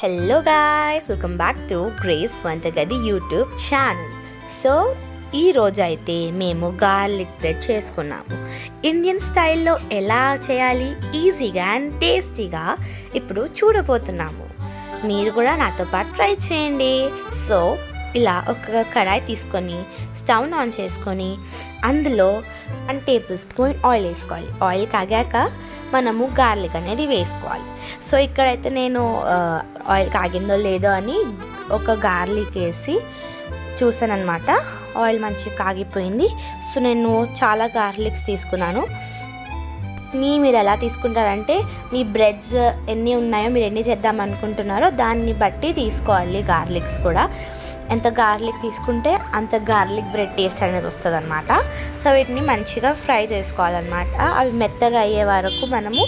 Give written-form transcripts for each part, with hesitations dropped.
Hello guys, welcome back to grace వంటగది YouTube channel. So ఈ రోజు అయితే మేము గార్లిక్ బ్రెడ్ చేసుకున్నాము. ఇండియన్ స్టైల్లో ఎలా చేయాలి ఈజీగా అండ్ టేస్టీగా ఇప్పుడు చూడబోతున్నాము. మీరు కూడా నాతో పాటు ట్రై చేయండి. సో ఇలా ఒక కడాయి తీసుకొని స్టవ్ ఆన్ చేసుకొని అందులో 1 టేబుల్ స్పూన్ ఆయిల్ వేసుకోవాలి. ఆయిల్ కాగాక మనము గార్లిక్ అనేది వేసుకోవాలి. సో ఇక్కడైతే నేను ఆయిల్ కాగిందో లేదో అని ఒక గార్లిక్ వేసి చూసాను అనమాట. ఆయిల్ మంచిగా కాగిపోయింది. సో నేను చాలా గార్లిక్స్ తీసుకున్నాను. మీరు ఎలా తీసుకుంటారంటే మీ బ్రెడ్స్ ఎన్ని ఉన్నాయో, మీరు ఎన్ని చేద్దాం అనుకుంటున్నారో దాన్ని బట్టి తీసుకోవాలి. గార్లిక్స్ కూడా ఎంత గార్లిక్ తీసుకుంటే అంత గార్లిక్ బ్రెడ్ టేస్ట్ అనేది వస్తుంది అనమాట. సో వీటిని మంచిగా ఫ్రై చేసుకోవాలన్నమాట. అవి మెత్తగా అయ్యే వరకు మనము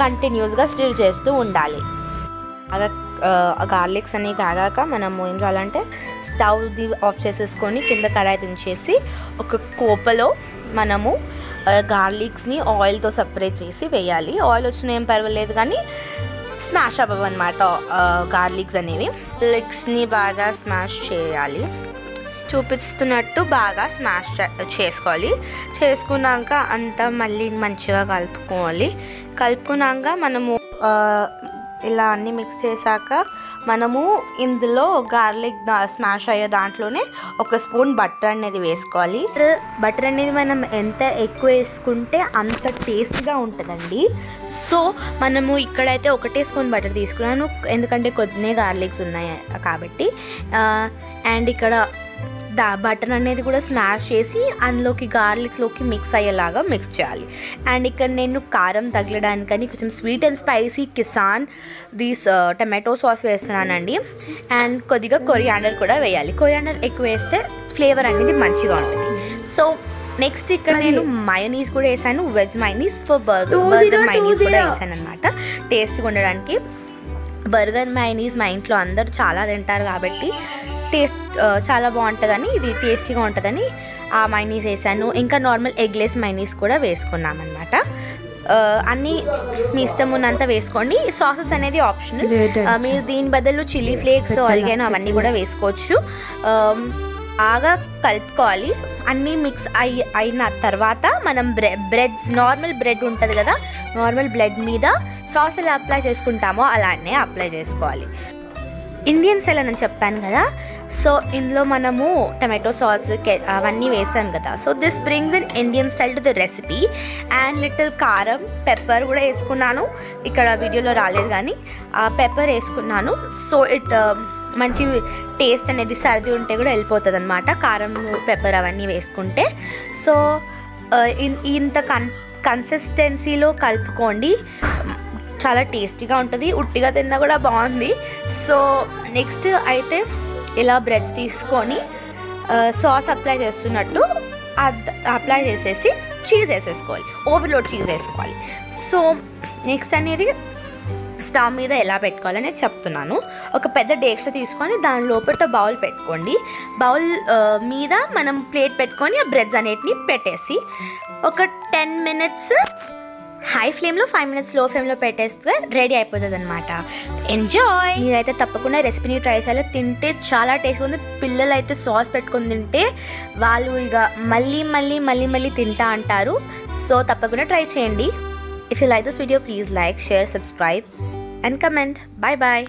కంటిన్యూస్గా స్టిర్ చేస్తూ ఉండాలి. బాగా గార్లిక్స్ అన్నీ కాగాక మనము ఏం చేయాలంటే స్టవ్ది ఆఫ్ చేసేసుకొని కింద కడాయి దించేసి ఒక కోపలో మనము గార్లిక్స్ని ఆయిల్తో సపరేట్ చేసి వేయాలి. ఆయిల్ వచ్చిన ఏం పర్వాలేదు, కానీ స్మాష్ అవ్వన్నమాట గార్లిక్స్ అనేవి. గార్లిక్స్ని బాగా స్మాష్ చేయాలి. చూపిస్తున్నట్టు బాగా స్మాష్ చేసుకోవాలి. చేసుకున్నాక అంతా మళ్ళీ మంచిగా కలుపుకున్నాక మనము ఇలా అన్నీ మిక్స్ చేశాక మనము ఇందులో గార్లిక్ స్మాష్ అయ్యే దాంట్లోనే 1 స్పూన్ బటర్ అనేది వేసుకోవాలి. బటర్ అనేది మనం ఎంత ఎక్కువ వేసుకుంటే అంత టేస్ట్గా ఉంటుందండి. సో మనము ఇక్కడైతే 1 స్పూన్ బటర్ తీసుకున్నాను, ఎందుకంటే కొద్దినే గార్లిక్స్ ఉన్నాయి కాబట్టి. అండ్ ఇక్కడ బటర్ అనేది కూడా స్మాష్ చేసి అందులోకి గార్లిక్లోకి మిక్స్ అయ్యేలాగా మిక్స్ చేయాలి. అండ్ ఇక్కడ నేను కారం తగలడానికని కొంచెం sweet and spicy Kisan tomato sauce వేస్తున్నానండి. అండ్ కొద్దిగా కొరియాండర్ కూడా వేయాలి. కొరియాండర్ ఎక్కువ వేస్తే ఫ్లేవర్ అనేది మంచిగా ఉంటుంది. సో నెక్స్ట్ ఇక్కడ నేను మయోనీస్ కూడా వేసాను. Veg mayonnaise for burger mayonnaise కూడా వేసాను అనమాట, టేస్ట్గా ఉండడానికి. బర్గర్ మయోనీస్ మా ఇంట్లో అందరూ చాలా తింటారు కాబట్టి టేస్ట్ చాలా బాగుంటుందని, ఇది టేస్టీగా ఉంటుందని ఆ మైనీస్ వేసాను. ఇంకా నార్మల్ ఎగ్లెస్ మైనీస్ కూడా వేసుకున్నాం అనమాట. అన్నీ మీ ఇష్టం ఉన్నంత వేసుకోండి. సాసెస్ అనేది ఆప్షనల్. మీరు దీని బదులు చిల్లీ ఫ్లేక్స్, ఆరిగానో అవన్నీ కూడా వేసుకోవచ్చు. బాగా కలుపుకోవాలి. అన్నీ మిక్స్ అయిన తర్వాత మనం నార్మల్ బ్రెడ్ ఉంటుంది కదా, నార్మల్ బ్రెడ్ మీద సాస్ ఎలా అప్లై చేసుకుంటామో అలానే అప్లై చేసుకోవాలి. ఇండియన్ స్టైల్ అని చెప్పాను కదా, సో ఇందులో మనము టమాటో సాస్ అవన్నీ వేసాం కదా. So this brings in Indian style to the recipe. And little కారం, పెప్పర్ కూడా వేసుకున్నాను. ఇక్కడ వీడియోలో రాలేదు కానీ పెప్పర్ వేసుకున్నాను. సో మంచి టేస్ట్ అనేది సర్ది ఉంటే కూడా వెళ్ళిపోతుంది అనమాట, కారం పెప్పర్ అవన్నీ వేసుకుంటే. సో ఇంత కన్సిస్టెన్సీలో కలుపుకోండి, చాలా టేస్టీగా ఉంటుంది. ఉట్టిగా తిన్నా కూడా బాగుంది. సో నెక్స్ట్ అయితే ఇలా బ్రెడ్స్ తీసుకొని సాస్ అప్లై చేస్తున్నట్టు అప్లై చేసేసి చీజ్ వేసేసుకోవాలి. ఓవర్లోడ్ చీజ్ వేసుకోవాలి. సో నెక్స్ట్ అనేది స్టవ్ మీద ఎలా పెట్టుకోవాలని చెప్తున్నాను. ఒక పెద్ద డేక్ష తీసుకొని దాని లోపల బౌల్ పెట్టుకోండి. బౌల్ మీద మనం ప్లేట్ పెట్టుకొని ఆ బ్రెడ్స్ అన్నిటిని పెట్టేసి ఒక 10 మినిట్స్ హై ఫ్లేమ్లో, 5 మినిట్స్ లో ఫ్లేమ్లో పెట్టేస్తే రెడీ అయిపోతుంది అనమాట. ఎంజాయ్. మీరైతే తప్పకుండా రెసిపీని ట్రై చేయాలి. తింటే చాలా టేస్ట్గా ఉంది. పిల్లలు అయితే సాస్ పెట్టుకొని తింటే వాళ్ళు ఇక మళ్ళీ తింటా అంటారు. సో తప్పకుండా ట్రై చేయండి. If you like this video, please like, share, subscribe and comment. Bye bye.